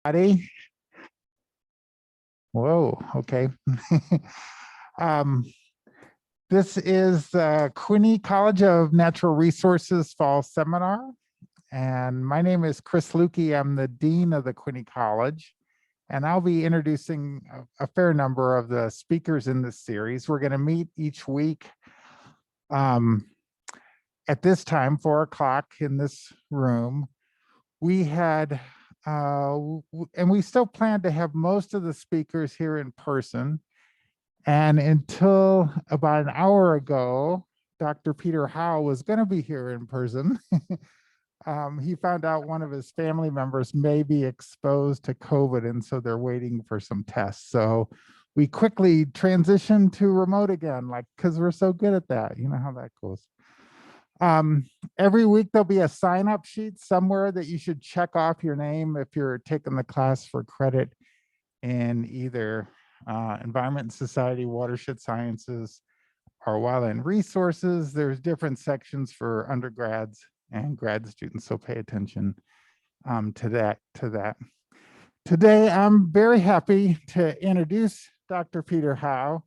Buddy. Whoa, okay. um, this is the Quinney College of Natural Resources Fall Seminar. And my name is Chris Lukey. I'm the Dean of the Quinney College. And I'll be introducing a fair number of the speakers in this series. We're going to meet each week at this time, 4 o'clock in this room. We had and we still plan to have most of the speakers here in person. And until about an hour ago, Dr. Peter Howe was going to be here in person. He found out one of his family members may be exposed to COVID, and so they're waiting for some tests. So we quickly transitioned to remote again, like, because we're so good at that. You know how that goes. Every week there'll be a sign-up sheet somewhere that you should check off your name if you're taking the class for credit in either Environment and Society, Watershed Sciences, or Wildland Resources. There's different sections for undergrads and grad students, so pay attention to that. Today, I'm very happy to introduce Dr. Peter Howe.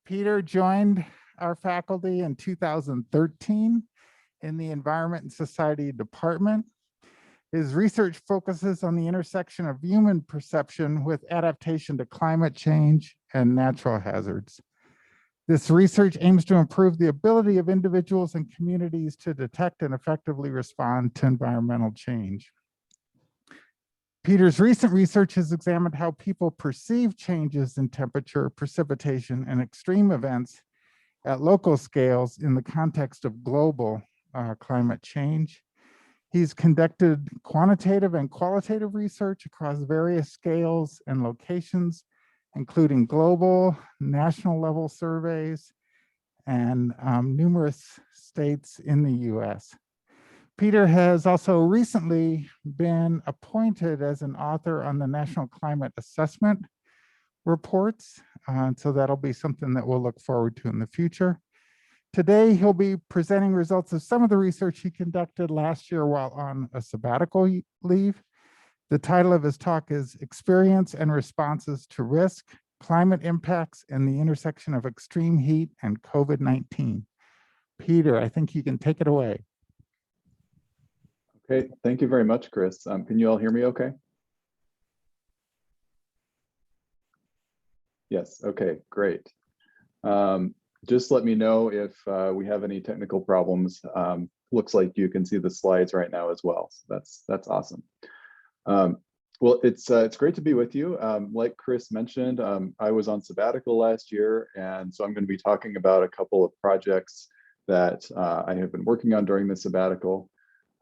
Peter joined our faculty in 2013 in the Environment and Society Department. His research focuses on the intersection of human perception with adaptation to climate change and natural hazards. This research aims to improve the ability of individuals and communities to detect and effectively respond to environmental change. Peter's recent research has examined how people perceive changes in temperature, precipitation, and extreme events at local scales in the context of global climate change. He's conducted quantitative and qualitative research across various scales and locations, including global, national level surveys, and numerous states in the US. Peter has also recently been appointed as an author on the National Climate Assessment reports. So that'll be something that we'll look forward to in the future. Today, he'll be presenting results of some of the research he conducted last year while on a sabbatical leave. The title of his talk is Experience and Responses to Risk, Climate Impacts, and the Intersection of Extreme Heat and COVID-19. Peter, I think you can take it away. Okay, thank you very much, Chris. Can you all hear me okay? Yes, okay, great. Just let me know if we have any technical problems. Looks like you can see the slides right now as well. So that's awesome. Well, it's great to be with you. Like Chris mentioned, I was on sabbatical last year, and so I'm going to be talking about a couple of projects that I have been working on during the sabbatical.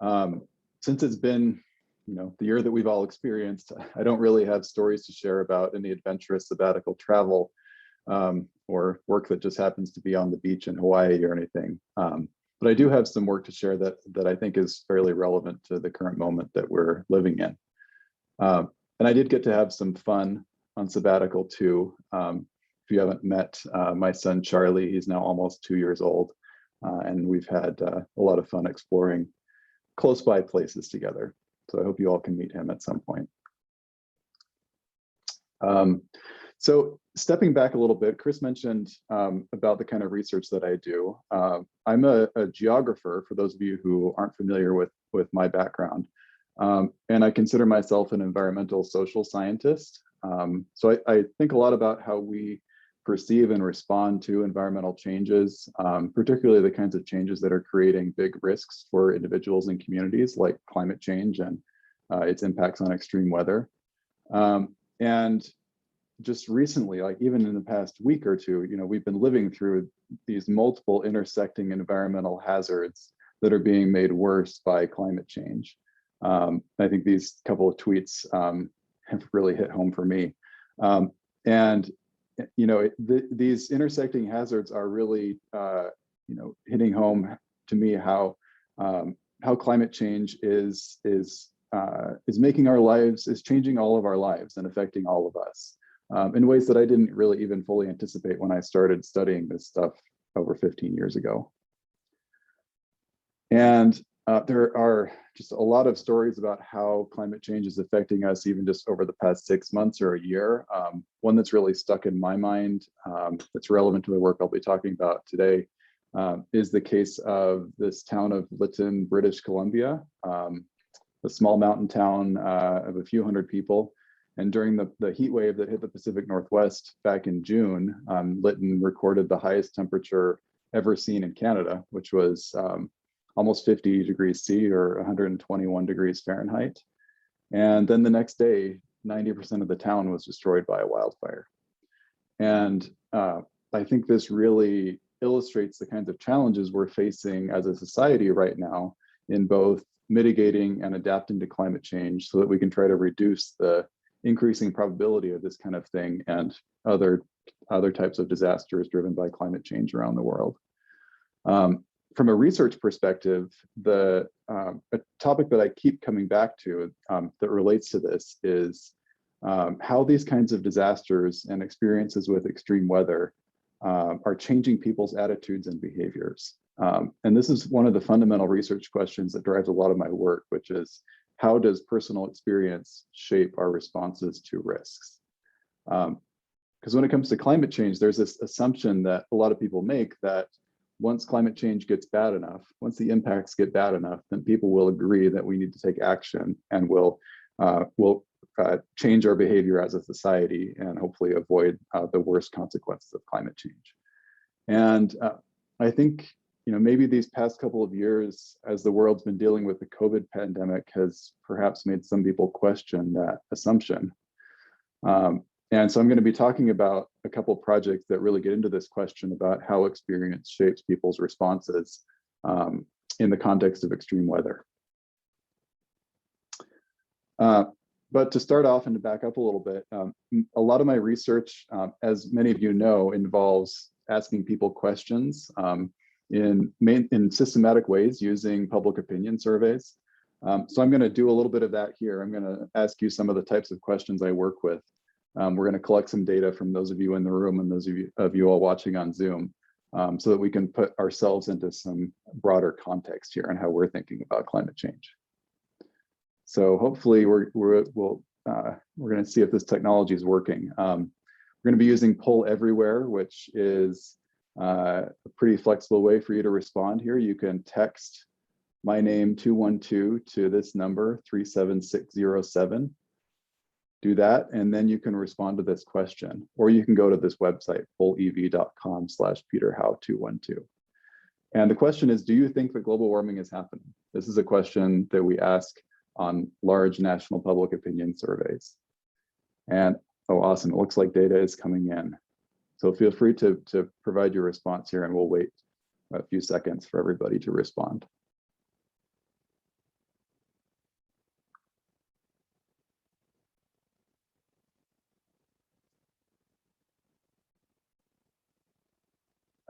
Since it's been, the year that we've all experienced, I don't really have stories to share about any adventurous sabbatical travel or work that just happens to be on the beach in Hawaii or anything. But I do have some work to share that I think is fairly relevant to the current moment that we're living in. And I did get to have some fun on sabbatical too. If you haven't met my son, Charlie, he's now almost 2 years old. And we've had a lot of fun exploring close by places together. So I hope you all can meet him at some point. So stepping back a little bit, Chris mentioned about the kind of research that I do. I'm a geographer, for those of you who aren't familiar with my background. And I consider myself an environmental social scientist. So I think a lot about how we perceive and respond to environmental changes, particularly the kinds of changes that are creating big risks for individuals and communities, like climate change and its impacts on extreme weather. And just recently, like even in the past week or two, we've been living through these multiple intersecting environmental hazards that are being made worse by climate change. I think these couple of tweets have really hit home for me. These intersecting hazards are really, hitting home to me how climate change is making our lives, is changing all of our lives and affecting all of us in ways that I didn't really even fully anticipate when I started studying this stuff over 15 years ago. And There are just a lot of stories about how climate change is affecting us even just over the past 6 months or a year. One that's really stuck in my mind that's relevant to the work I'll be talking about today is the case of this town of Lytton, British Columbia, a small mountain town of a few hundred people. And during the heat wave that hit the Pacific Northwest back in June, Lytton recorded the highest temperature ever seen in Canada, which was almost 50 degrees C or 121 degrees Fahrenheit. And then the next day, 90% of the town was destroyed by a wildfire. And I think this really illustrates the kinds of challenges we're facing as a society right now in both mitigating and adapting to climate change so that we can try to reduce the increasing probability of this kind of thing and other types of disasters driven by climate change around the world. From a research perspective, a topic that I keep coming back to that relates to this is how these kinds of disasters and experiences with extreme weather are changing people's attitudes and behaviors. And this is one of the fundamental research questions that drives a lot of my work, which is how does personal experience shape our responses to risks? Because when it comes to climate change, there's this assumption that a lot of people make that once climate change gets bad enough, once the impacts get bad enough, then people will agree that we need to take action and will change our behavior as a society and hopefully avoid the worst consequences of climate change. And I think maybe these past couple of years, as the world's been dealing with the COVID pandemic, has perhaps made some people question that assumption. And so I'm going to be talking about a couple of projects that really get into this question about how experience shapes people's responses in the context of extreme weather. But to start off and to back up a little bit, a lot of my research, as many of you know, involves asking people questions in systematic ways using public opinion surveys. So I'm going to do a little bit of that here. I'm going to ask you some of the types of questions I work with. We're going to collect some data from those of you in the room and those of you all watching on Zoom so that we can put ourselves into some broader context here on how we're thinking about climate change. So hopefully we're going to see if this technology is working. We're going to be using Poll Everywhere, which is a pretty flexible way for you to respond here. You can text my name 212 to this number 37607. Do that, and then you can respond to this question, or you can go to this website, pollev.com/peterhowe212. And the question is, do you think that global warming is happening? This is a question that we ask on large national public opinion surveys. And oh, awesome, it looks like data is coming in. So feel free to provide your response here, and we'll wait a few seconds for everybody to respond.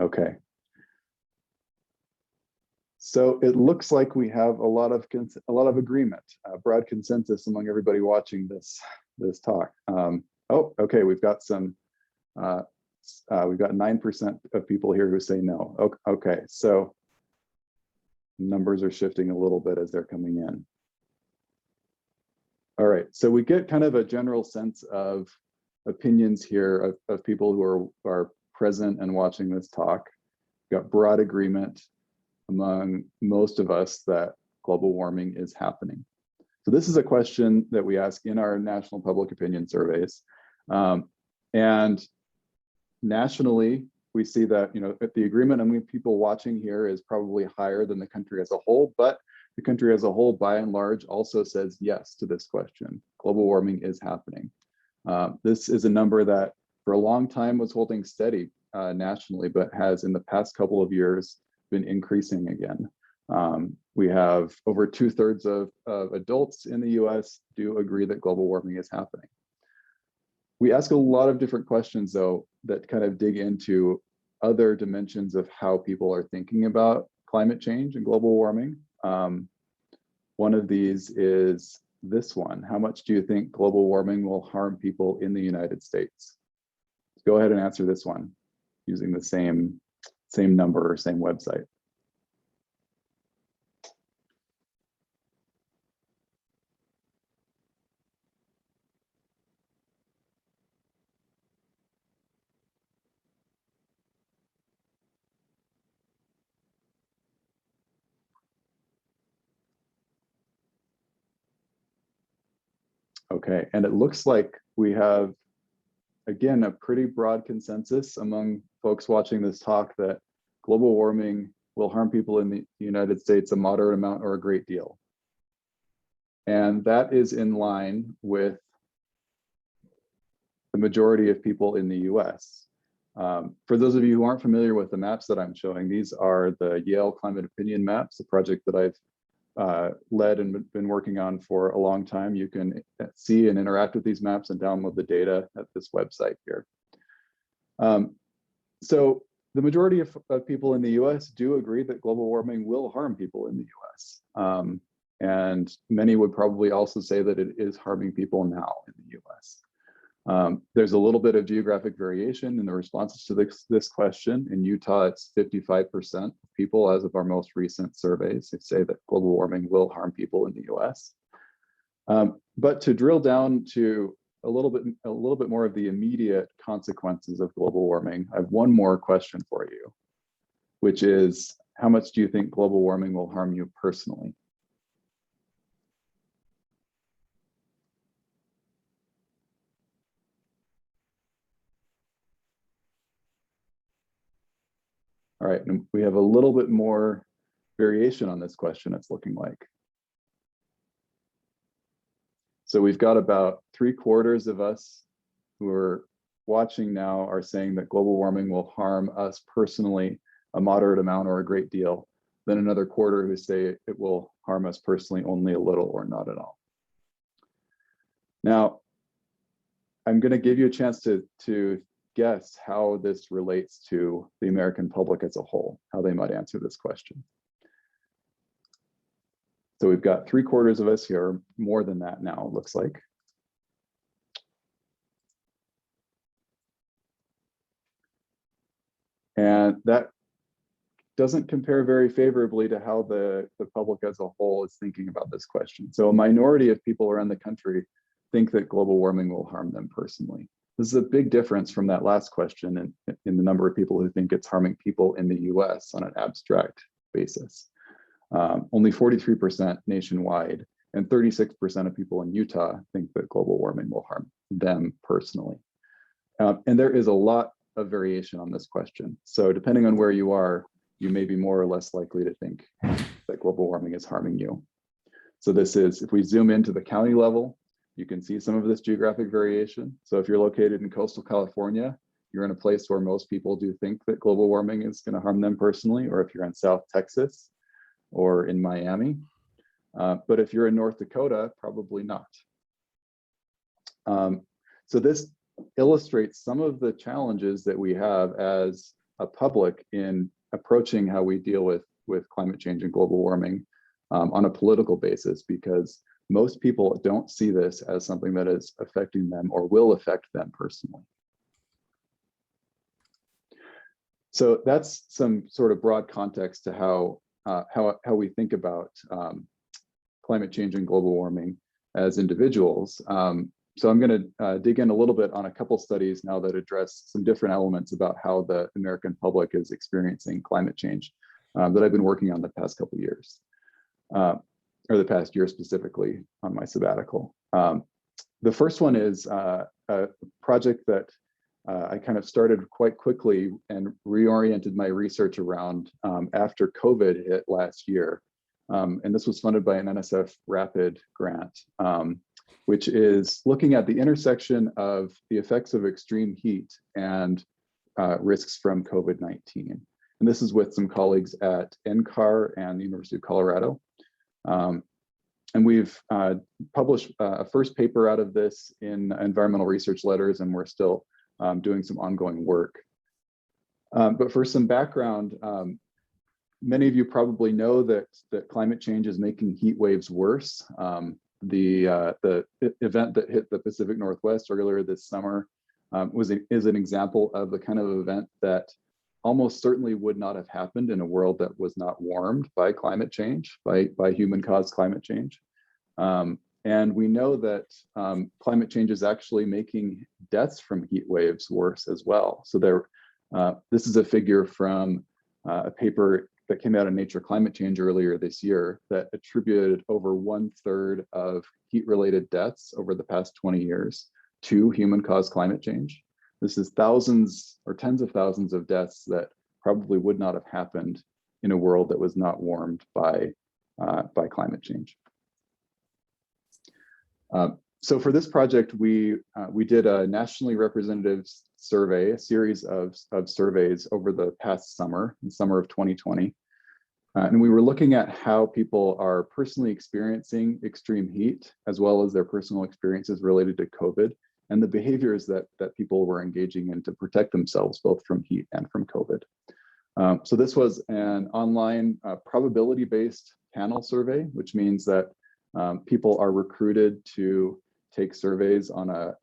Okay. So it looks like we have a lot of agreement, broad consensus among everybody watching this talk. Oh, okay, we've got 9% of people here who say no. Okay, so numbers are shifting a little bit as they're coming in. All right, so we get kind of a general sense of opinions here of people who are present and watching this talk. We've got broad agreement among most of us that global warming is happening. So this is a question that we ask in our national public opinion surveys. And nationally, we see that the agreement among people watching here is probably higher than the country as a whole, but the country as a whole, by and large, also says yes to this question. Global warming is happening. This is a number that for a long time was holding steady nationally, but has in the past couple of years been increasing again. We have over 2/3 of adults in the US do agree that global warming is happening. We ask a lot of different questions, though, that kind of dig into other dimensions of how people are thinking about climate change and global warming. One of these is this one. How much do you think global warming will harm people in the United States? Go ahead and answer this one using the same number or same website. Okay, and it looks like we have, again, a pretty broad consensus among folks watching this talk that global warming will harm people in the United States a moderate amount or a great deal. And that is in line with the majority of people in the US. For those of you who aren't familiar with the maps that I'm showing, these are the Yale Climate Opinion Maps, a project that I've led and been working on for a long time. You can see and interact with these maps and download the data at this website here. So the majority of people in the US do agree that global warming will harm people in the US. And many would probably also say that it is harming people now in the US. There's a little bit of geographic variation in the responses to this question. In Utah, it's 55% of people, as of our most recent surveys, who say that global warming will harm people in the US. But to drill down to a little bit more of the immediate consequences of global warming, I have one more question for you, which is, how much do you think global warming will harm you personally? All right, and we have a little bit more variation on this question, it's looking like. So we've got about 3/4 of us who are watching now are saying that global warming will harm us personally a moderate amount or a great deal. Then another quarter who say it will harm us personally only a little or not at all. Now, I'm going to give you a chance to guess how this relates to the American public as a whole, how they might answer this question. So we've got 3/4 of us here, more than that now, it looks like. And that doesn't compare very favorably to how the public as a whole is thinking about this question. So a minority of people around the country think that global warming will harm them personally. This is a big difference from that last question in the number of people who think it's harming people in the US on an abstract basis. Only 43% nationwide and 36% of people in Utah think that global warming will harm them personally. And there is a lot of variation on this question. So depending on where you are, you may be more or less likely to think that global warming is harming you. So this is, if we zoom into the county level, you can see some of this geographic variation. So if you're located in coastal California, you're in a place where most people do think that global warming is going to harm them personally, or if you're in South Texas or in Miami. But if you're in North Dakota, probably not. So this illustrates some of the challenges that we have as a public in approaching how we deal with climate change and global warming on a political basis, because most people don't see this as something that is affecting them or will affect them personally. So that's some sort of broad context to how we think about climate change and global warming as individuals. So I'm going to dig in a little bit on a couple studies now that address some different elements about how the American public is experiencing climate change that I've been working on the past couple of years, or the past year specifically on my sabbatical. The first one is a project that I kind of started quite quickly and reoriented my research around after COVID hit last year. And this was funded by an NSF Rapid grant, which is looking at the intersection of the effects of extreme heat and risks from COVID-19. And this is with some colleagues at NCAR and the University of Colorado. And we've published a first paper out of this in Environmental Research Letters, and we're still doing some ongoing work. But for some background, many of you probably know that climate change is making heat waves worse. The event that hit the Pacific Northwest earlier this summer is an example of the kind of event that almost certainly would not have happened in a world that was not warmed by climate change, by human-caused climate change. And we know that climate change is actually making deaths from heat waves worse as well. So this is a figure from a paper that came out of Nature Climate Change earlier this year that attributed over 1/3 of heat-related deaths over the past 20 years to human-caused climate change. This is thousands or tens of thousands of deaths that probably would not have happened in a world that was not warmed by climate change. So for this project, we did a nationally representative survey, a series of surveys over the past summer, the summer of 2020. And we were looking at how people are personally experiencing extreme heat, as well as their personal experiences related to COVID, and the behaviors that people were engaging in to protect themselves, both from heat and from COVID. So this was an online probability-based panel survey, which means that people are recruited to take surveys on a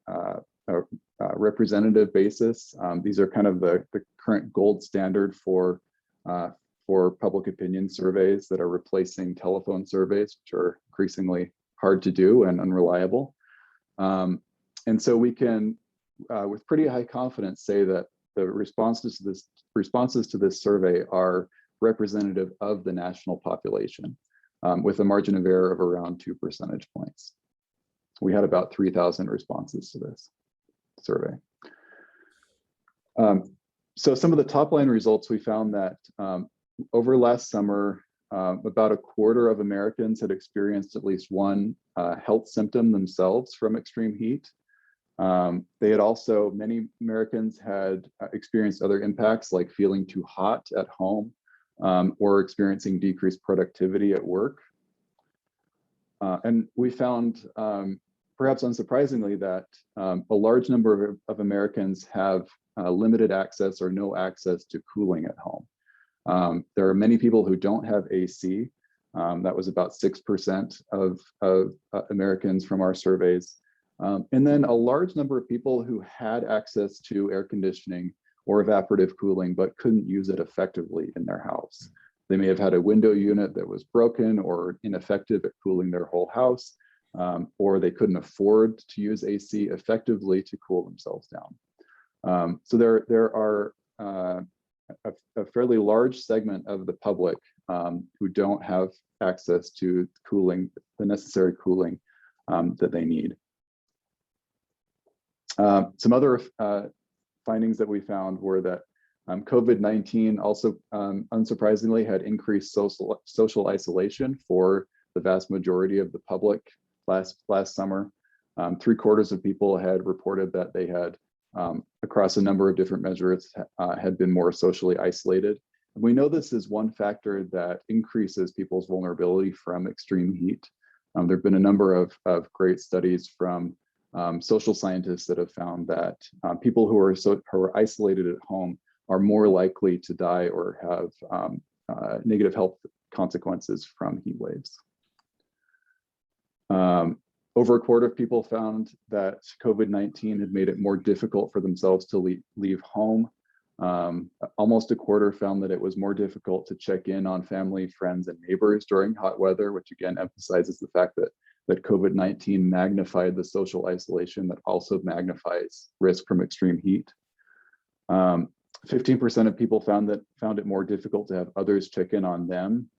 representative basis. These are kind of the current gold standard for public opinion surveys that are replacing telephone surveys, which are increasingly hard to do and unreliable. And so we can, with pretty high confidence, say that the responses to this survey are representative of the national population, with a margin of error of around 2 percentage points. We had about 3,000 responses to this survey. So some of the top line results, we found that over last summer, about 1/4 of Americans had experienced at least one health symptom themselves from extreme heat. They had also, many Americans had experienced other impacts like feeling too hot at home or experiencing decreased productivity at work. And we found, perhaps unsurprisingly, that a large number of Americans have limited access or no access to cooling at home. There are many people who don't have AC. That was about 6% of Americans from our surveys. And then a large number of people who had access to air conditioning or evaporative cooling, but couldn't use it effectively in their house. They may have had a window unit that was broken or ineffective at cooling their whole house, or they couldn't afford to use AC effectively to cool themselves down. So there are a fairly large segment of the public who don't have access to cooling, the necessary cooling that they need. Some other findings that we found were that COVID-19 also, unsurprisingly, had increased social isolation for the vast majority of the public last summer. 3/4 of people had reported that they had, across a number of different measures, had been more socially isolated. And we know this is one factor that increases people's vulnerability from extreme heat. There have been a number of great studies from social scientists that have found that people who are isolated at home are more likely to die or have negative health consequences from heat waves. Over 1/4 of people found that COVID-19 had made it more difficult for themselves to leave home. Almost 1/4 found that it was more difficult to check in on family, friends, and neighbors during hot weather, which again emphasizes the fact that COVID-19 magnified the social isolation that also magnifies risk from extreme heat. 15% of people found it more difficult to have others check in on them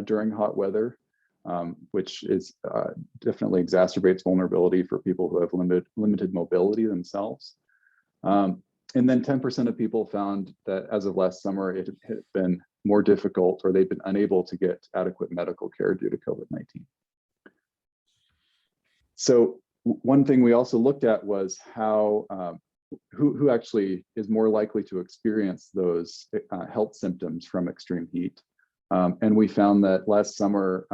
during hot weather, which is definitely exacerbates vulnerability for people who have limited mobility themselves. And then 10% of people found that as of last summer, it had been more difficult, or they'd been unable to get adequate medical care due to COVID-19. So one thing we also looked at was how who actually is more likely to experience those health symptoms from extreme heat. And we found that last summer,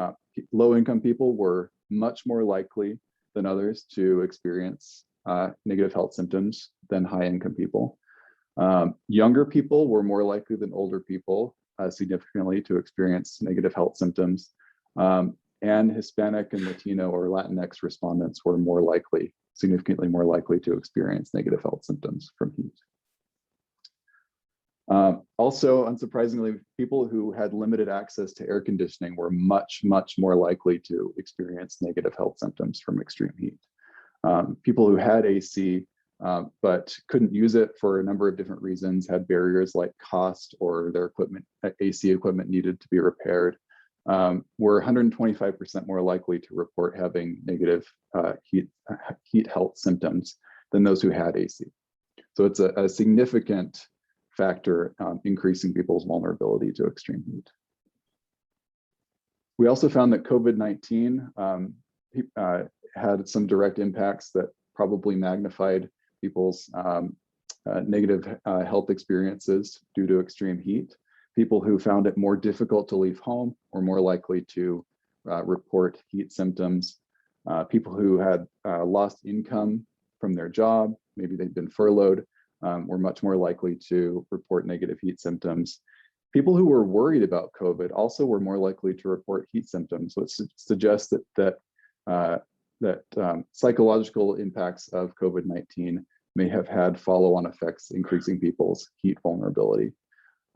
low-income people were much more likely than others to experience negative health symptoms than high-income people. Younger people were more likely than older people significantly to experience negative health symptoms. And Hispanic and Latino or Latinx respondents were more likely, significantly more likely to experience negative health symptoms from heat. Also, unsurprisingly, people who had limited access to air conditioning were much, much more likely to experience negative health symptoms from extreme heat. People who had AC but couldn't use it for a number of different reasons, had barriers like cost or their equipment, AC equipment needed to be repaired, were 125% more likely to report having negative heat health symptoms than those who had AC. So it's a significant factor increasing people's vulnerability to extreme heat. We also found that COVID-19 had some direct impacts that probably magnified people's negative health experiences due to extreme heat. People who found it more difficult to leave home were more likely to report heat symptoms. People who had lost income from their job, maybe they'd been furloughed, were much more likely to report negative heat symptoms. People who were worried about COVID also were more likely to report heat symptoms, which suggests that psychological impacts of COVID-19 may have had follow-on effects increasing people's heat vulnerability.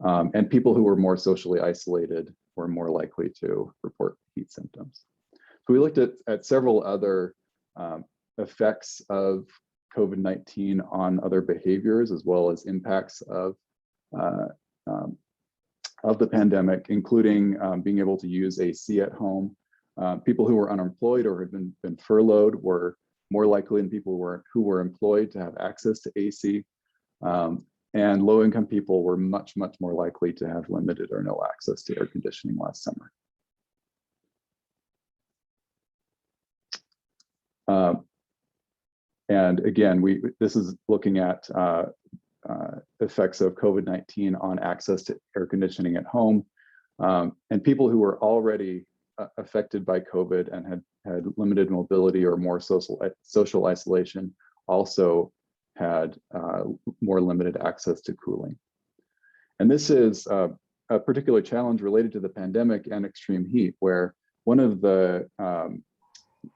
And people who were more socially isolated were more likely to report heat symptoms. So we looked at several other effects of COVID-19 on other behaviors, as well as impacts of the pandemic, including being able to use AC at home. People who were unemployed or had been furloughed were more likely than people who were employed to have access to AC. And low-income people were much, much more likely to have limited or no access to air conditioning last summer. And again, this is looking at effects of COVID-19 on access to air conditioning at home. And people who were already affected by COVID and had limited mobility or more social isolation also had more limited access to cooling. And this is a particular challenge related to the pandemic and extreme heat, where one of the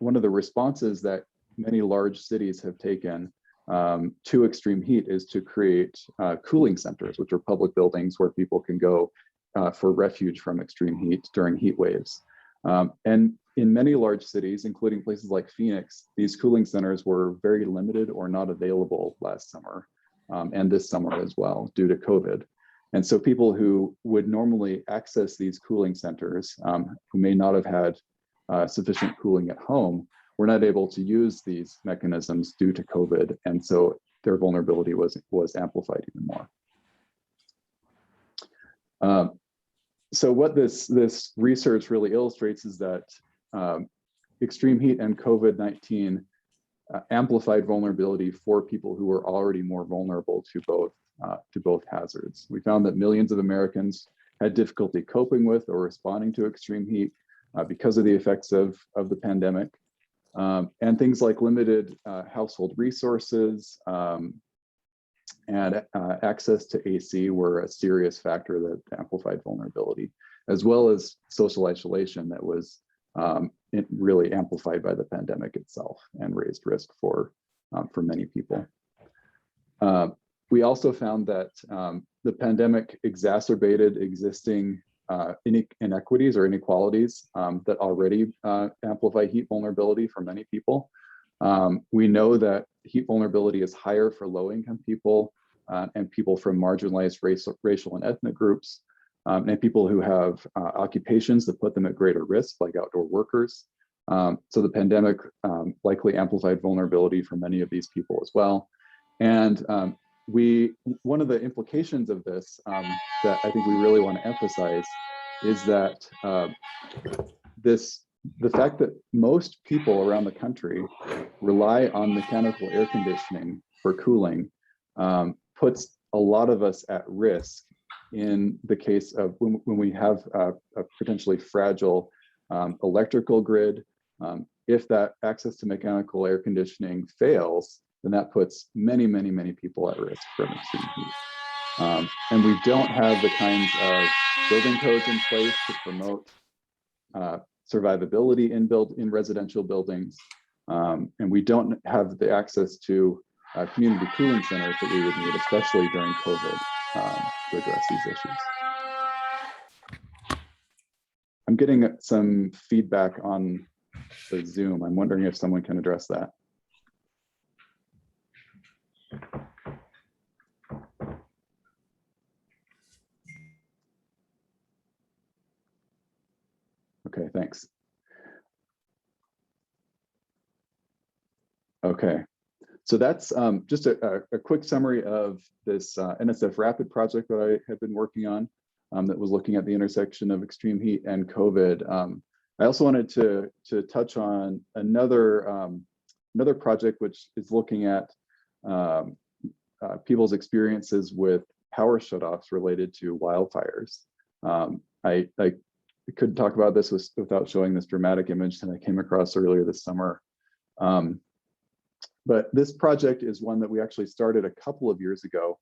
responses that many large cities have taken to extreme heat is to create cooling centers, which are public buildings where people can go for refuge from extreme heat during heat waves. And in many large cities, including places like Phoenix, these cooling centers were very limited or not available last summer and this summer as well due to COVID. And so people who would normally access these cooling centers, who may not have had sufficient cooling at home, were not able to use these mechanisms due to COVID. And so their vulnerability was amplified even more. So what this research really illustrates is that extreme heat and COVID-19 amplified vulnerability for people who were already more vulnerable to both hazards. We found that millions of Americans had difficulty coping with or responding to extreme heat because of the effects of the pandemic. And things like limited household resources and access to AC were a serious factor that amplified vulnerability, as well as social isolation that was really amplified by the pandemic itself and raised risk for many people. We also found that the pandemic exacerbated existing inequities or inequalities that already amplify heat vulnerability for many people. We know that heat vulnerability is higher for low-income people and people from marginalized racial and ethnic groups, and people who have occupations that put them at greater risk, like outdoor workers. So the pandemic likely amplified vulnerability for many of these people as well. And one of the implications of this that I think we really want to emphasize is that the fact that most people around the country rely on mechanical air conditioning for cooling puts a lot of us at risk in the case of when we have a potentially fragile electrical grid. If that access to mechanical air conditioning fails, then that puts many, many, many people at risk from extreme heat. And we don't have the kinds of building codes in place to promote survivability in residential buildings. And we don't have the access to community cooling centers that we would need, especially during COVID, to address these issues. I'm getting some feedback on the Zoom. I'm wondering if someone can address that. Okay, so that's just a quick summary of this NSF Rapid project that I have been working on that was looking at the intersection of extreme heat and COVID. I also wanted to touch on another project which is looking at people's experiences with power shutoffs related to wildfires. I couldn't talk about this without showing this dramatic image that I came across earlier this summer. But this project is one that we actually started a couple of years ago.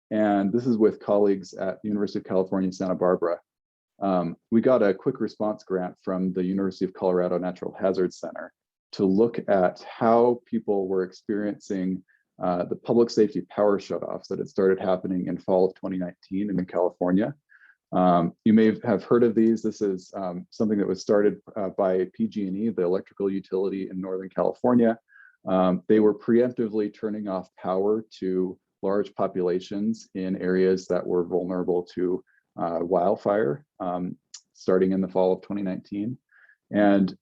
And this is with colleagues at the University of California, Santa Barbara. We got a quick response grant from the University of Colorado Natural Hazards Center to look at how people were experiencing the public safety power shutoffs that had started happening in fall of 2019 in California. You may have heard of these. This is something that was started by PG&E, the electrical utility in Northern California. They were preemptively turning off power to large populations in areas that were vulnerable to wildfire starting in the fall of 2019. And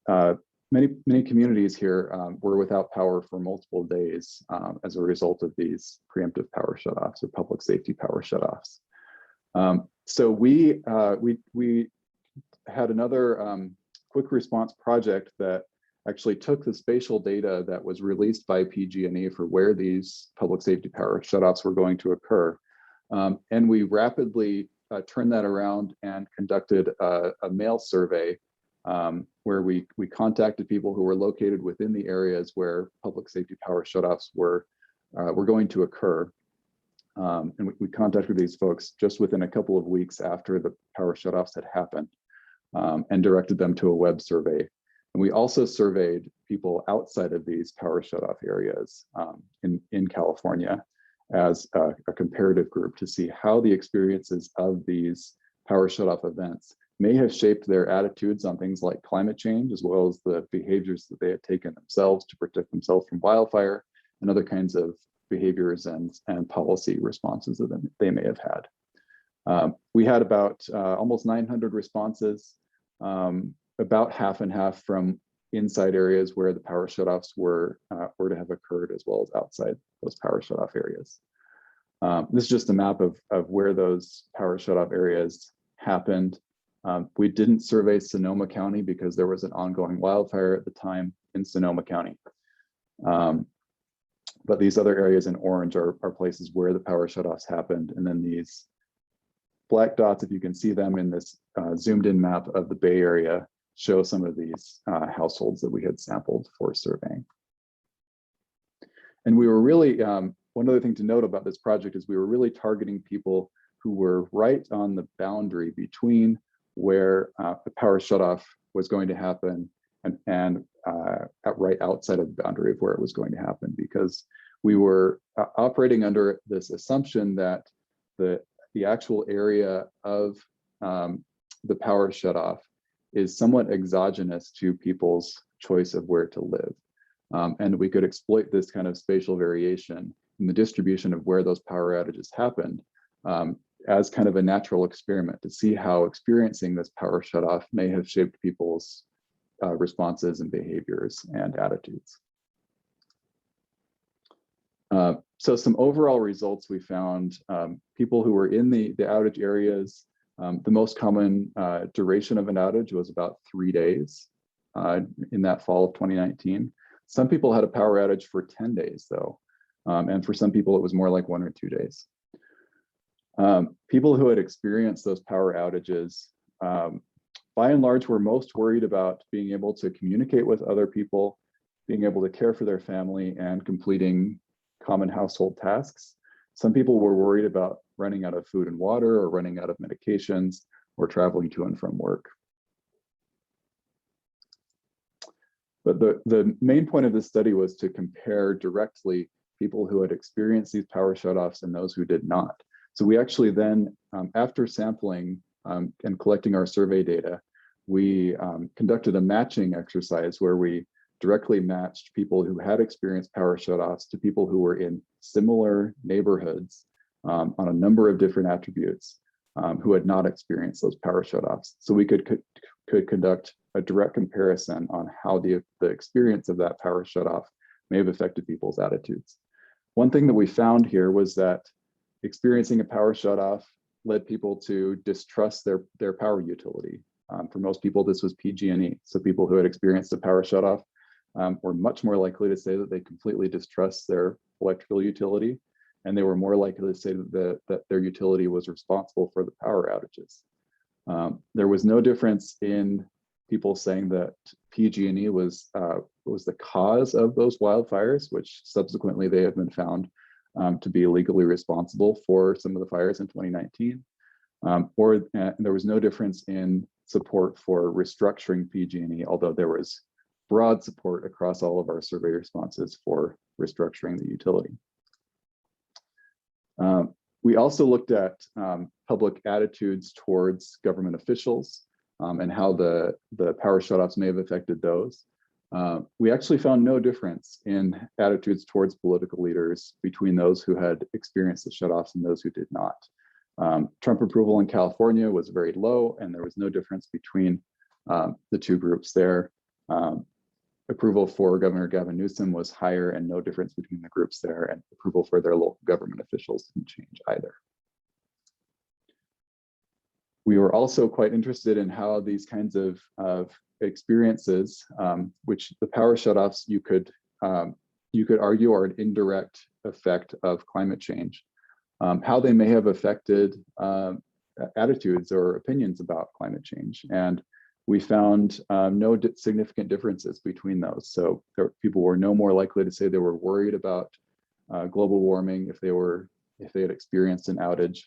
many communities here were without power for multiple days as a result of these preemptive power shutoffs or public safety power shutoffs. So we had another quick response project that actually took the spatial data that was released by PG&E for where these public safety power shutoffs were going to occur. And we rapidly turned that around and conducted a mail survey where we contacted people who were located within the areas where public safety power shutoffs were going to occur. And we contacted these folks just within a couple of weeks after the power shutoffs had happened and directed them to a web survey. And we also surveyed people outside of these power shutoff areas in California as a comparative group to see how the experiences of these power shutoff events may have shaped their attitudes on things like climate change, as well as the behaviors that they had taken themselves to protect themselves from wildfire and other kinds of behaviors and policy responses that they may have had. We had about almost 900 responses, about half and half from inside areas where the power shutoffs were to have occurred, as well as outside those power shutoff areas. This is just a map of where those power shutoff areas happened. We didn't survey Sonoma County because there was an ongoing wildfire at the time in Sonoma County. But these other areas in orange are places where the power shutoffs happened. And then these black dots, if you can see them in this zoomed in map of the Bay Area, show some of these households that we had sampled for surveying. And we were really, one other thing to note about this project is we were really targeting people who were right on the boundary between where the power shutoff was going to happen and right outside of the boundary of where it was going to happen, because we were operating under this assumption that the actual area of the power shutoff is somewhat exogenous to people's choice of where to live. And we could exploit this kind of spatial variation in the distribution of where those power outages happened as kind of a natural experiment to see how experiencing this power shutoff may have shaped people's responses and behaviors and attitudes. So some overall results we found, people who were in the outage areas, the most common duration of an outage was about 3 days in that fall of 2019. Some people had a power outage for 10 days though. And for some people, it was more like 1 or 2 days. People who had experienced those power outages, by and large, were most worried about being able to communicate with other people, being able to care for their family, and completing common household tasks. Some people were worried about running out of food and water, or running out of medications, or traveling to and from work. But the main point of this study was to compare directly people who had experienced these power shutoffs and those who did not. So we actually then, after sampling and collecting our survey data, we conducted a matching exercise where we directly matched people who had experienced power shutoffs to people who were in similar neighborhoods on a number of different attributes who had not experienced those power shutoffs. So we could conduct a direct comparison on how the experience of that power shutoff may have affected people's attitudes. One thing that we found here was that experiencing a power shutoff led people to distrust their power utility. For most people, this was PG&E. So people who had experienced a power shutoff were much more likely to say that they completely distrust their electrical utility, and they were more likely to say that their utility was responsible for the power outages. There was no difference in people saying that PG&E was the cause of those wildfires, which subsequently they have been found to be legally responsible for some of the fires in 2019. There was no difference in support for restructuring PG&E, although there was broad support across all of our survey responses for restructuring the utility. We also looked at public attitudes towards government officials and how the power shutoffs may have affected those. We actually found no difference in attitudes towards political leaders between those who had experienced the shutoffs and those who did not. Trump approval in California was very low, and there was no difference between the two groups there. Approval for Governor Gavin Newsom was higher, and no difference between the groups there, and approval for their local government officials didn't change either. We were also quite interested in how these kinds of experiences, which the power shutoffs you could argue are an indirect effect of climate change, how they may have affected attitudes or opinions about climate change. And we found no significant differences between those. So people were no more likely to say they were worried about global warming if they had experienced an outage.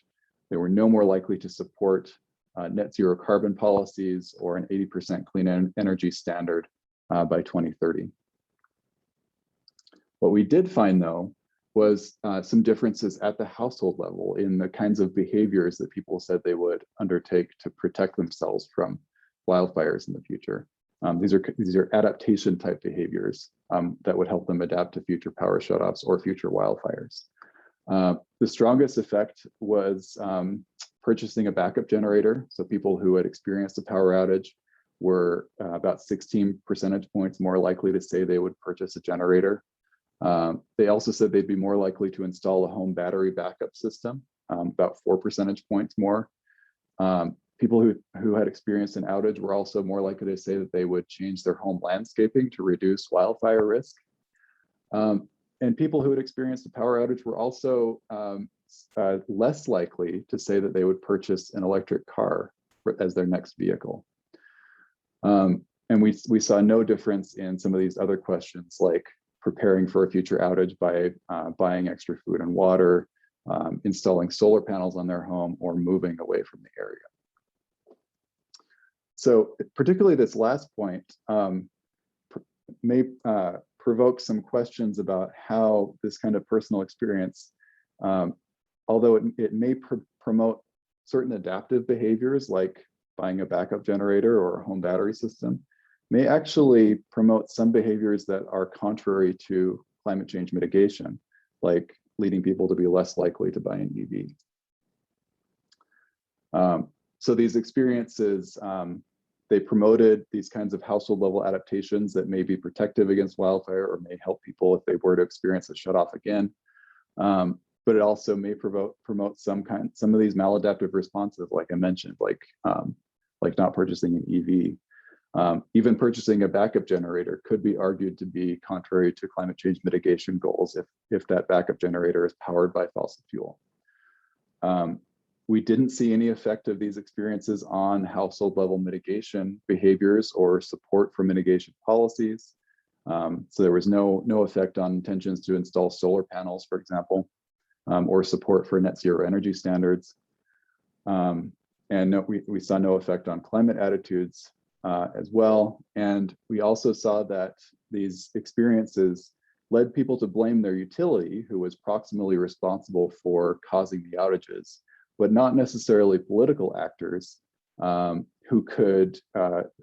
They were no more likely to support net zero carbon policies or an 80% clean energy standard by 2030. What we did find, though, was some differences at the household level in the kinds of behaviors that people said they would undertake to protect themselves from wildfires in the future. These are adaptation type behaviors that would help them adapt to future power shutoffs or future wildfires. The strongest effect was purchasing a backup generator. So people who had experienced a power outage were about 16 percentage points more likely to say they would purchase a generator. They also said they'd be more likely to install a home battery backup system, about 4 percentage points more. People who had experienced an outage were also more likely to say that they would change their home landscaping to reduce wildfire risk. And people who had experienced a power outage were also less likely to say that they would purchase an electric car as their next vehicle. And we saw no difference in some of these other questions, like preparing for a future outage by buying extra food and water, installing solar panels on their home, or moving away from the area. So particularly this last point may provoke some questions about how this kind of personal experience, although it may promote certain adaptive behaviors like buying a backup generator or a home battery system, may actually promote some behaviors that are contrary to climate change mitigation, like leading people to be less likely to buy an EV. So these experiences, they promoted these kinds of household level adaptations that may be protective against wildfire or may help people if they were to experience a shutoff again. But it also may promote some of these maladaptive responses, like I mentioned, like not purchasing an EV. Even purchasing a backup generator could be argued to be contrary to climate change mitigation goals if that backup generator is powered by fossil fuel. We didn't see any effect of these experiences on household level mitigation behaviors or support for mitigation policies. So there was no effect on intentions to install solar panels, for example, or support for net zero energy standards. And we saw no effect on climate attitudes as well. And we also saw that these experiences led people to blame their utility, who was proximally responsible for causing the outages, but not necessarily political actors who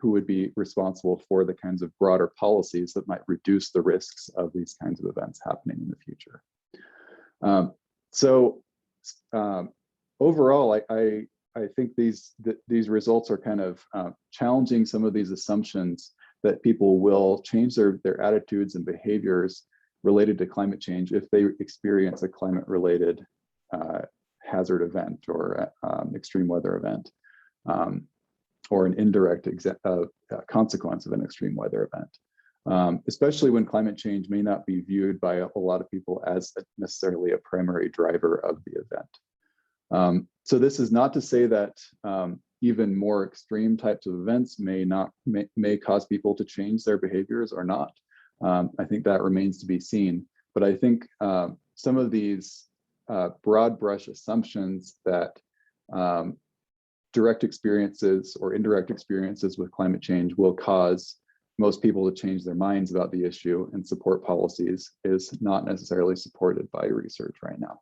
would be responsible for the kinds of broader policies that might reduce the risks of these kinds of events happening in the future. Overall, I think these results are kind of challenging some of these assumptions that people will change their attitudes and behaviors related to climate change if they experience a climate-related hazard event or extreme weather event, or an indirect consequence of an extreme weather event, especially when climate change may not be viewed by a lot of people as necessarily a primary driver of the event. So this is not to say that even more extreme types of events may cause people to change their behaviors or not. I think that remains to be seen. But I think some of these broad brush assumptions that direct experiences or indirect experiences with climate change will cause most people to change their minds about the issue and support policies is not necessarily supported by research right now.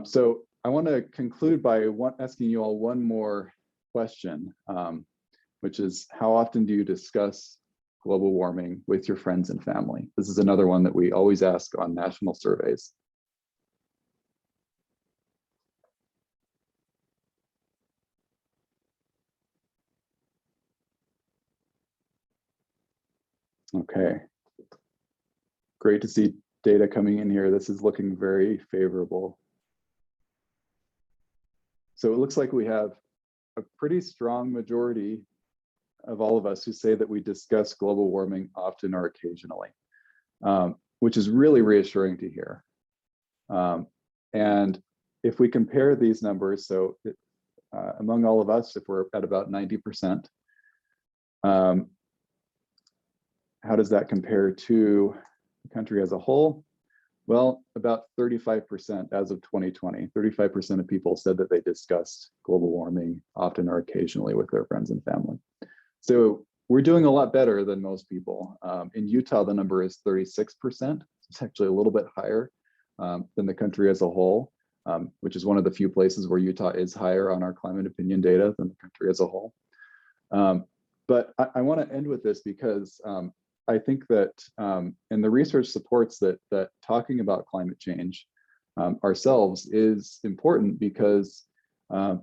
So I want to conclude by asking you all one more question, which is, how often do you discuss global warming with your friends and family? This is another one that we always ask on national surveys. Okay. Great to see data coming in here. This is looking very favorable. So it looks like we have a pretty strong majority of all of us who say that we discuss global warming often or occasionally, which is really reassuring to hear. And if we compare these numbers, so among all of us, if we're at about 90%, how does that compare to the country as a whole? Well, about 35% as of 2020, 35% of people said that they discussed global warming often or occasionally with their friends and family. So we're doing a lot better than most people. In Utah, the number is 36%. It's actually a little bit higher than the country as a whole, which is one of the few places where Utah is higher on our climate opinion data than the country as a whole. But I want to end with this because I think that, and the research supports that talking about climate change ourselves is important because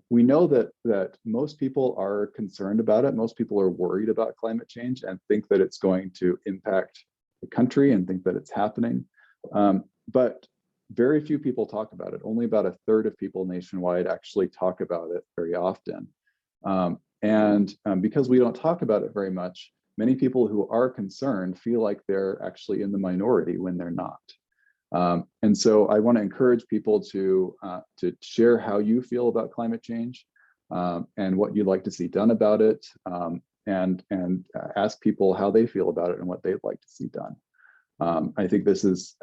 we know that most people are concerned about it. Most people are worried about climate change and think that it's going to impact the country and think that it's happening. But very few people talk about it. Only about a third of people nationwide actually talk about it very often. And because we don't talk about it very much, many people who are concerned feel like they're actually in the minority when they're not. And so I want to encourage people to share how you feel about climate change and what you'd like to see done about it, and ask people how they feel about it and what they'd like to see done. I think this is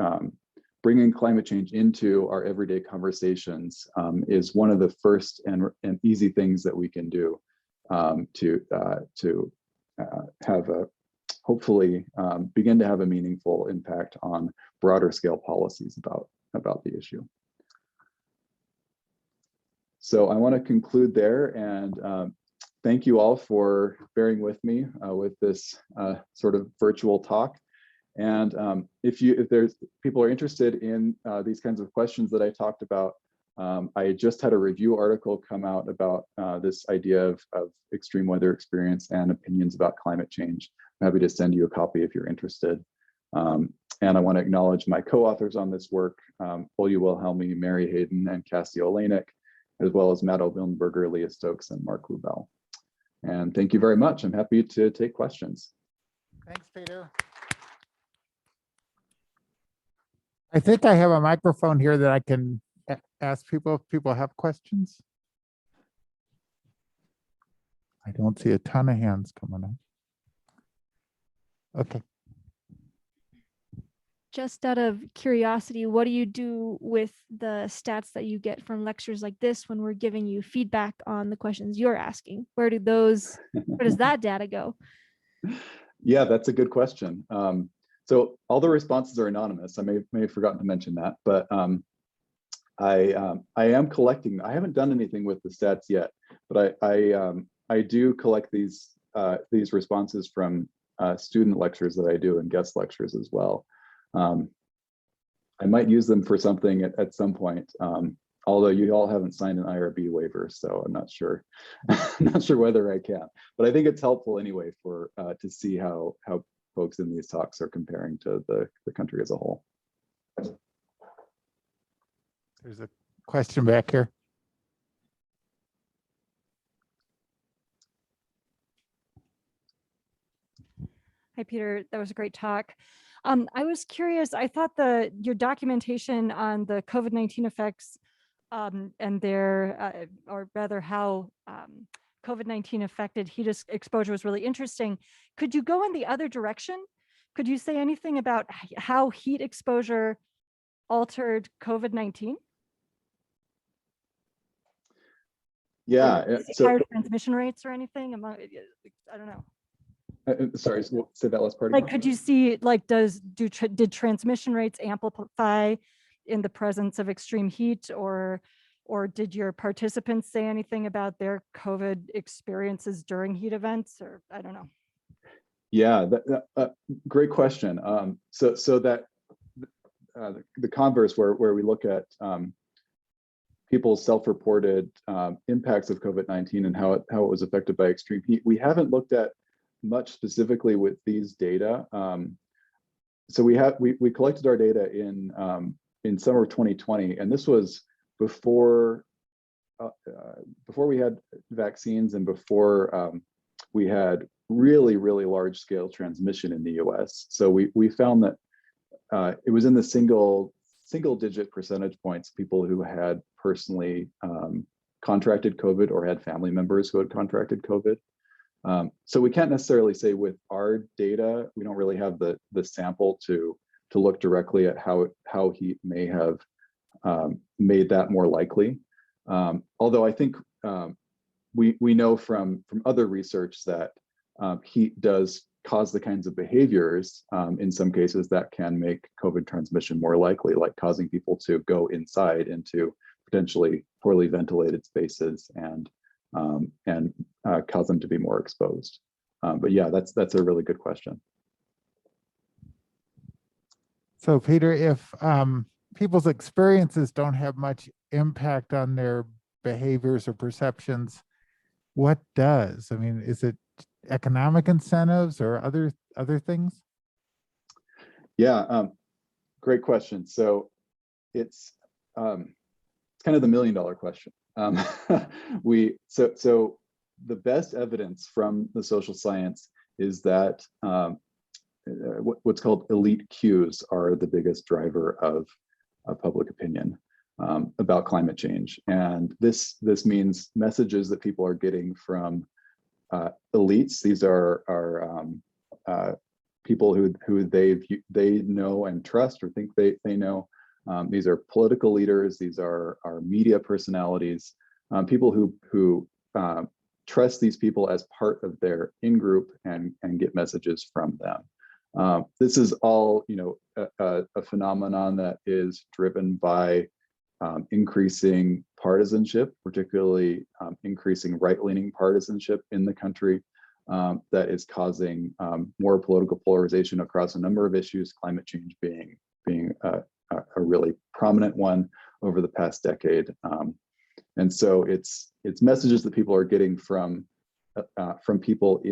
bringing climate change into our everyday conversations is one of the first and easy things that we can do to have a hopefully begin to have a meaningful impact on broader scale policies about the issue. So I want to conclude there and thank you all for bearing with me with this sort of virtual talk. And if people are interested in these kinds of questions that I talked about, I just had a review article come out about this idea of extreme weather experience and opinions about climate change. I'm happy to send you a copy if you're interested. And I want to acknowledge my co-authors on this work, Olya Wilhelmi, Mary Hayden, and Cassie Olenek, as well as Matt Obilnberger, Leah Stokes, and Mark Lubell. And thank you very much. I'm happy to take questions. Thanks, Peter. I think I have a microphone here that I can ask people if people have questions. I don't see a ton of hands coming up. Okay. Just out of curiosity, what do you do with the stats that you get from lectures like this when we're giving you feedback on the questions you're asking? Where does that data go? Yeah, that's a good question. So all the responses are anonymous. I may have forgotten to mention that, but I am collecting. I haven't done anything with the stats yet, but I do collect these responses from student lectures that I do and guest lectures as well. I might use them for something at some point, although you all haven't signed an IRB waiver, so I'm not sure. I'm not sure whether I can, but I think it's helpful anyway for to see how folks in these talks are comparing to the country as a whole. There's a question back here. Hi, Peter. That was a great talk. I was curious, I thought your documentation on the COVID-19 effects and or rather how COVID-19 affected heat exposure was really interesting. Could you go in the other direction? Could you say anything about how heat exposure altered COVID-19? Yeah. So higher transmission rates or anything? I don't know. sorry, say that last part Like, again. could you see, like, did transmission rates amplify in the presence of extreme heat, or did your participants say anything about their COVID experiences during heat events, or I don't know? Yeah, great question. So that the converse, where we look at people's self-reported impacts of COVID-19 and how it was affected by extreme heat, we haven't looked at much specifically with these data. So we collected our data in summer of 2020, and this was before we had vaccines and before we had really large scale transmission in the US. So we found that it was in the single digit percentage points people who had personally contracted COVID or had family members who had contracted COVID. So we can't necessarily say with our data, we don't really have the sample to look directly at how heat may have made that more likely. Although I think we know from other research that heat does cause the kinds of behaviors in some cases that can make COVID transmission more likely, like causing people to go inside into potentially poorly ventilated spaces and cause them to be more exposed. But yeah, that's a really good question. So Peter, if people's experiences don't have much impact on their behaviors or perceptions, what does? I mean, is it economic incentives or other things? Yeah, great question. So it's kind of the $1 million question. So the best evidence from the social science is that what's called elite cues are the biggest driver of public opinion about climate change, and this means messages that people are getting from elites. These are people who they know and trust or think they know. These are political leaders. These are media personalities, people who trust these people as part of their in-group and get messages from them. This is all, a phenomenon that is driven by increasing partisanship, particularly increasing right-leaning partisanship in the country, that is causing more political polarization across a number of issues, climate change being a really prominent one over the past decade. And so it's messages that people are getting from people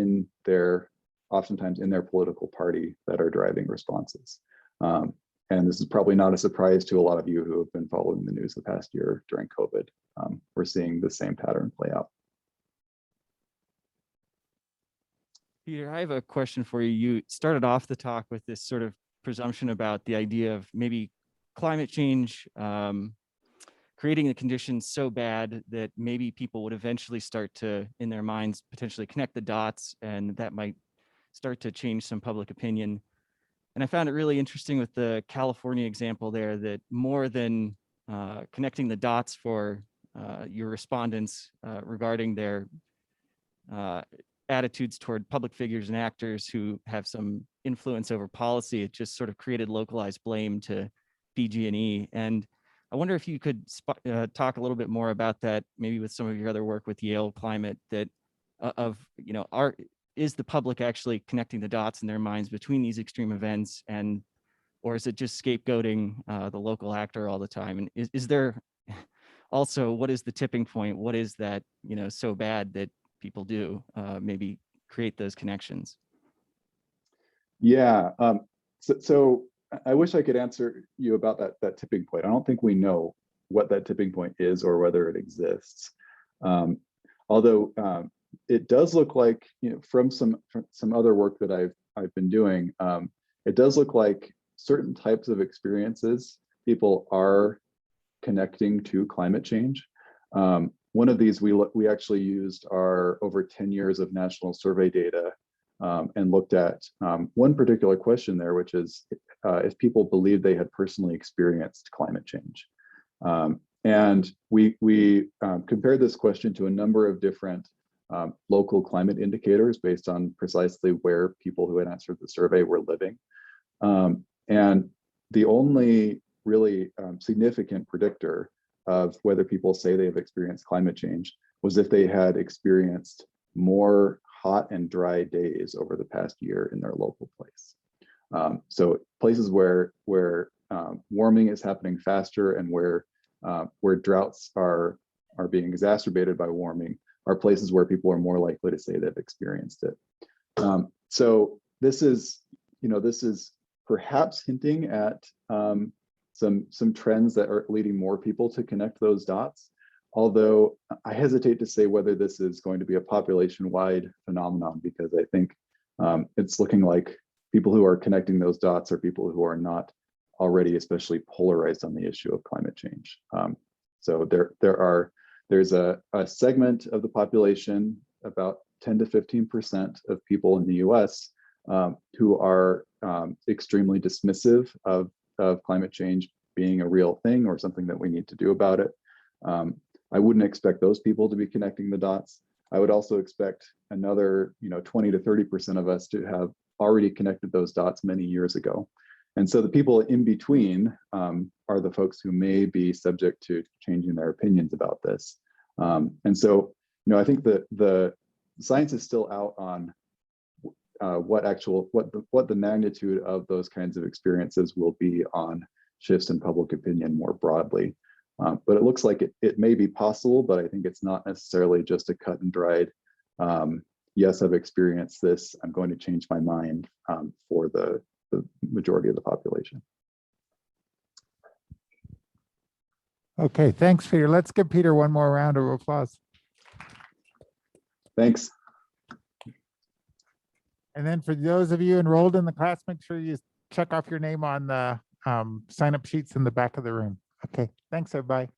oftentimes in their political party that are driving responses. And this is probably not a surprise to a lot of you who have been following the news the past year during COVID. We're seeing the same pattern play out. Peter, I have a question for you. You started off the talk with this sort of presumption about the idea of maybe climate change creating the conditions so bad that maybe people would eventually start to, in their minds, potentially connect the dots, and that might start to change some public opinion. And I found it really interesting with the California example there, that more than connecting the dots for your respondents regarding their attitudes toward public figures and actors who have some influence over policy, it just sort of created localized blame to PG&E. And I wonder if you could talk a little bit more about that, maybe with some of your other work with Yale Climate, that is the public actually connecting the dots in their minds between these extreme events, or is it just scapegoating the local actor all the time? And is there also, what is the tipping point? What is that, so bad that people do maybe create those connections? Yeah. So I wish I could answer you about that tipping point. I don't think we know what that tipping point is or whether it exists. Although it does look like, from some other work that I've been doing, it does look like certain types of experiences people are connecting to climate change. One of these we actually used our over 10 years of national survey data and looked at one particular question there, which is if people believe they had personally experienced climate change. And we compared this question to a number of different local climate indicators based on precisely where people who had answered the survey were living. And the only really significant predictor of whether people say they've experienced climate change was if they had experienced more hot and dry days over the past year in their local place. So places where warming is happening faster and where droughts are being exacerbated by warming are places where people are more likely to say they've experienced it. So this is perhaps hinting at some trends that are leading more people to connect those dots. Although I hesitate to say whether this is going to be a population-wide phenomenon, because I think it's looking like people who are connecting those dots are people who are not already especially polarized on the issue of climate change. So there's a segment of the population, about 10 to 15% of people in the US who are extremely dismissive of climate change being a real thing or something that we need to do about it. I wouldn't expect those people to be connecting the dots. I would also expect another 20 to 30% of us to have already connected those dots many years ago. And so the people in between are the folks who may be subject to changing their opinions about this. And so, I think that the science is still out on what the magnitude of those kinds of experiences will be on shifts in public opinion more broadly. But it looks like it may be possible, but I think it's not necessarily just a cut and dried, yes, I've experienced this, I'm going to change my mind for the majority of the population. Okay, thanks, Peter. Let's give Peter one more round of applause. Thanks. And then for those of you enrolled in the class, make sure you check off your name on the sign-up sheets in the back of the room. Okay, thanks, everybody.